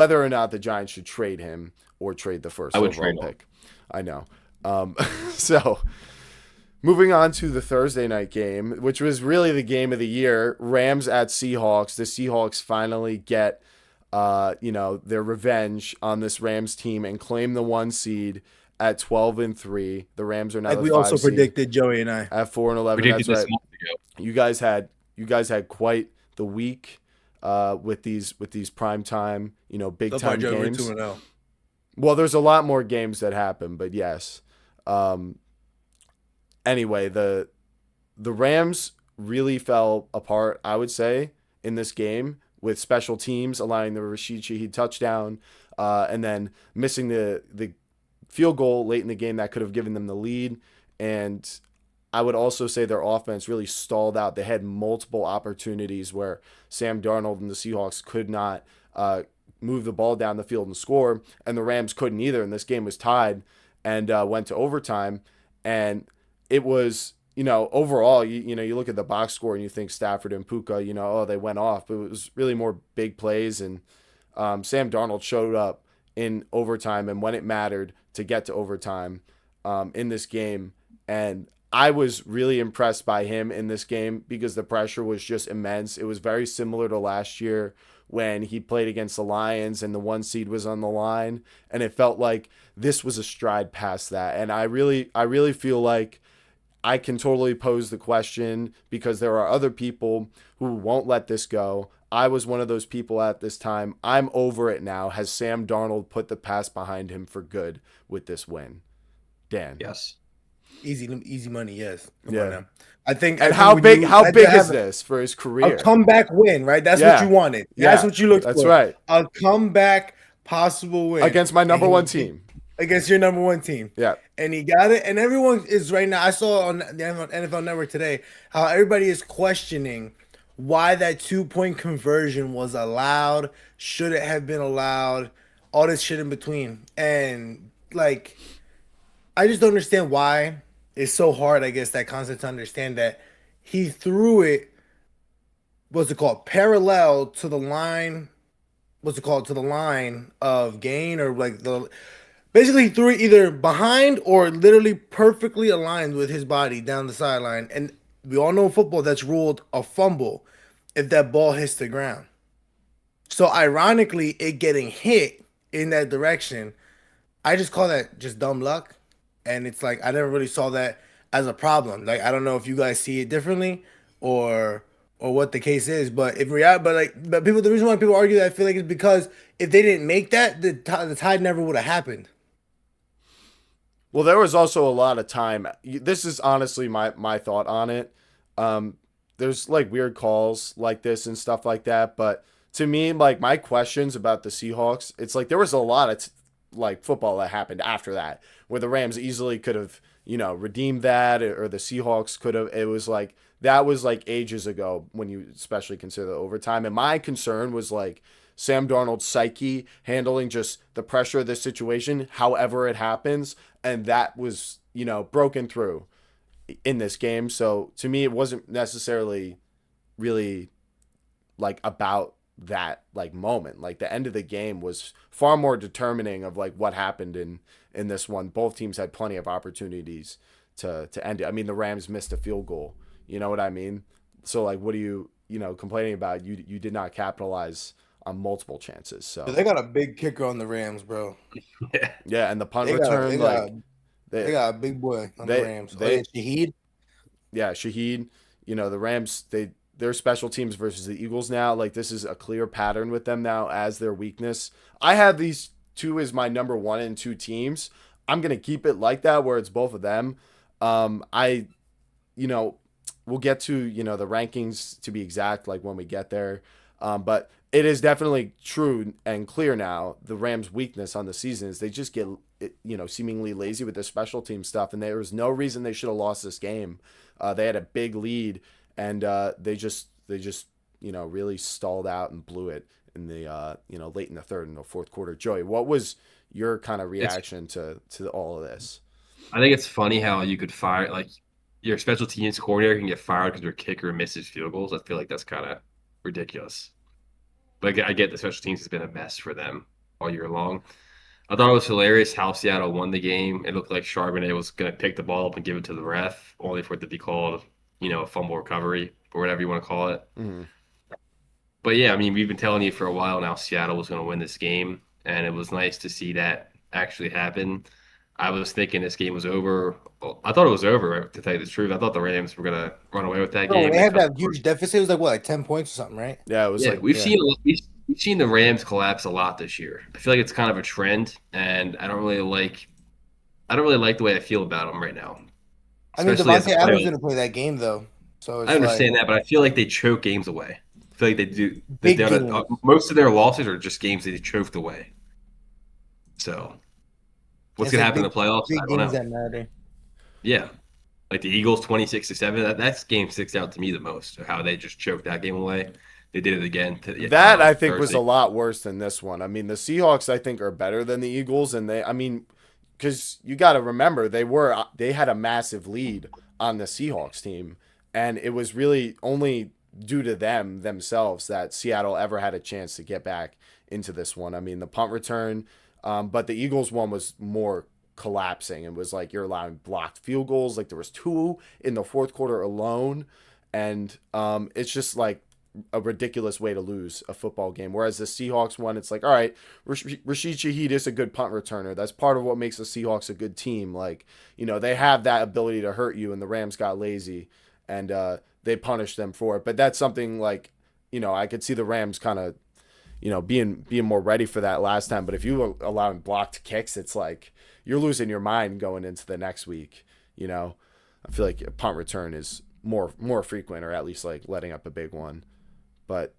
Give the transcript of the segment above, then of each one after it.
whether or not the Giants should trade him or trade the I first would overall trade him. pick. I know. So moving on to the Thursday night game, which was really the game of the year, Rams at Seahawks. The Seahawks finally get, their revenge on this Rams team and claim the 1 seed at 12-3. The Rams are now Like the we also 5 seed predicted, Joey and I. at 4-11. Predicted That's this right. month ago. You guys had quite the week with these prime time, big So far, time Joey, we're games. 2-0. Well, there's a lot more games that happen, but yes. Anyway, the Rams really fell apart, I would say, in this game with special teams allowing the Rashid Shaheed touchdown, and then missing the field goal late in the game that could have given them the lead. And I would also say their offense really stalled out. They had multiple opportunities where Sam Darnold and the Seahawks could not move the ball down the field and score, and the Rams couldn't either. And this game was tied and went to overtime. And it was, overall, you look at the box score and you think Stafford and Puka, they went off, but it was really more big plays. And Sam Darnold showed up in overtime and when it mattered to get to overtime in this game. And I was really impressed by him in this game because the pressure was just immense. It was very similar to last year when he played against the Lions and the 1 seed was on the line. And it felt like this was a stride past that. And I really feel like I can totally pose the question because there are other people who won't let this go. I was one of those people at this time. I'm over it now. Has Sam Darnold put the past behind him for good with this win? Dan. Yes. Easy money, yes. Come Yeah. on now. I think. And I how think big is have this for his a career? comeback win, right? That's what Yeah. you wanted. Yeah. That's what you looked That's for. right. A comeback possible win Against my number And one he- team. Against your number one team. Yeah. And he got it. And everyone is right now. I saw on the NFL Network today how everybody is questioning why that 2-point conversion was allowed. Should it have been allowed? All this shit in between. And like, I just don't understand why it's so hard, I guess, that concept to understand that he threw it, what's it called, parallel to the line, to the line of gain or like basically he threw it either behind or literally perfectly aligned with his body down the sideline. And we all know in football that's ruled a fumble if that ball hits the ground. So ironically, it getting hit in that direction, I just call that just dumb luck. And it's like I never really saw that as a problem. Like I don't know if you guys see it differently or what the case is, but if reality, but people, the reason why people argue that I feel like is because if they didn't make that, the tide never would have happened. Well, there was also a lot of time. This is honestly my thought on it. There's like weird calls like this and stuff like that, but to me, like my questions about the Seahawks, it's like there was a lot of like football that happened after that where the Rams easily could have, redeemed that or the Seahawks could have. It was like that was like ages ago when you especially consider the overtime. And my concern was like Sam Darnold's psyche handling just the pressure of this situation, however it happens. And that was, broken through in this game. So to me, it wasn't necessarily really like about that like moment. Like the end of the game was far more determining of like what happened in this one. Both teams had plenty of opportunities to end it. I mean, the Rams missed a field goal. You know what I mean? So like, what are you complaining about? You did not capitalize on multiple chances. So They got a big kicker on the Rams, bro. yeah, and the punt They return, they got a big boy on the Rams. Shaheed. Yeah, Shaheed. The Rams, their special teams versus the Eagles now, like this is a clear pattern with them now as their weakness. I have these two as my number 1 and 2 teams. I'm gonna keep it like that where it's both of them. We'll get to the rankings to be exact like when we get there. But it is definitely true and clear now. The Rams' weakness on the season is they just get seemingly lazy with their special team stuff, and there was no reason they should have lost this game. They had a big lead, and they just really stalled out and blew it in the late in the third and the fourth quarter. Joey, what was your kind of reaction to all of this? I think it's funny how you could fire like your special teams coordinator can get fired because your kicker misses field goals. I feel like that's kind of ridiculous. Like I get the special teams has been a mess for them all year long. I thought it was hilarious how Seattle won the game. It looked like Charbonnet was going to pick the ball up and give it to the ref, only for it to be called, a fumble recovery or whatever you want to call it. Mm-hmm. But yeah, I mean, we've been telling you for a while now Seattle was going to win this game, and it was nice to see that actually happen. I was thinking this game was over. Well, I thought it was over, to tell you the truth. I thought the Rams were going to run away with that Bro, game. they had that huge deficit. It was like what, like 10 points or something, right? Yeah, it was Yeah, like we've seen the Rams collapse a lot this year. I feel like it's kind of a trend, and I don't really like the way I feel about them right now. I mean, Especially as a Devontae Adams playoff. didn't play that game though, so it's I understand like that, but I feel like they choke games away. I feel like they do. Big games. Most of their losses are just games they choked away. So, what's it's gonna like happen in the playoffs? big I don't games know. that matter. Yeah, like the Eagles 26-7. That game sticks out to me the most. How they just choked that game away. They did it again. that I think was Thursday. a lot worse than this one. I mean, the Seahawks I think are better than the Eagles, and because you got to remember they had a massive lead on the Seahawks team, and it was really only due to themselves that Seattle ever had a chance to get back into this one. I mean, the punt return, but the Eagles one was more collapsing and was like you're allowing blocked field goals. Like there was 2 in the fourth quarter alone, and it's just like a ridiculous way to lose a football game. Whereas the Seahawks one, it's like, all right, Rashid Shaheed is a good punt returner. That's part of what makes the Seahawks a good team. Like, they have that ability to hurt you, and the Rams got lazy, and they punished them for it. But that's something like, I could see the Rams kind of, being more ready for that last time. But if you were allowing blocked kicks, it's like you're losing your mind going into the next week. I feel like a punt return is more frequent, or at least like letting up a big one. But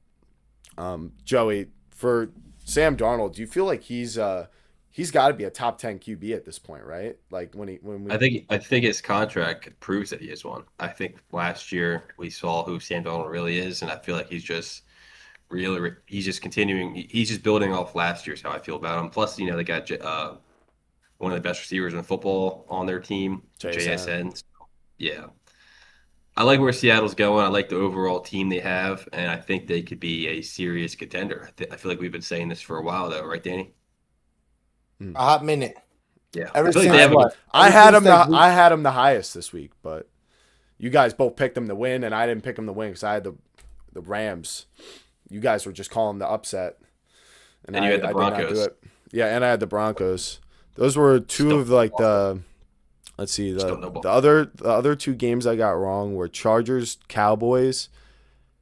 Joey, for Sam Darnold, do you feel like he's got to be a top 10 QB at this point, right? Like I think his contract proves that he is one. I think last year we saw who Sam Darnold really is, and I feel like he's just continuing. He's just building off last year's how I feel about him. Plus, they got one of the best receivers in football on their team, JSN. So, yeah. I like where Seattle's going. I like the overall team they have, and I think they could be a serious contender. I feel like we've been saying this for a while, though, right, Danny? A hot minute. Yeah. Ever feel like since they have what? I Ever had since him. that week- I had him the highest this week, but you guys both picked them to win, and I didn't pick them to win because I had the Rams. You guys were just calling the upset, And you had the I did not Broncos. do it. Yeah, and I had the Broncos. Those were two Still of like the. Let's see Still no ball. the other 2 games I got wrong were Chargers Cowboys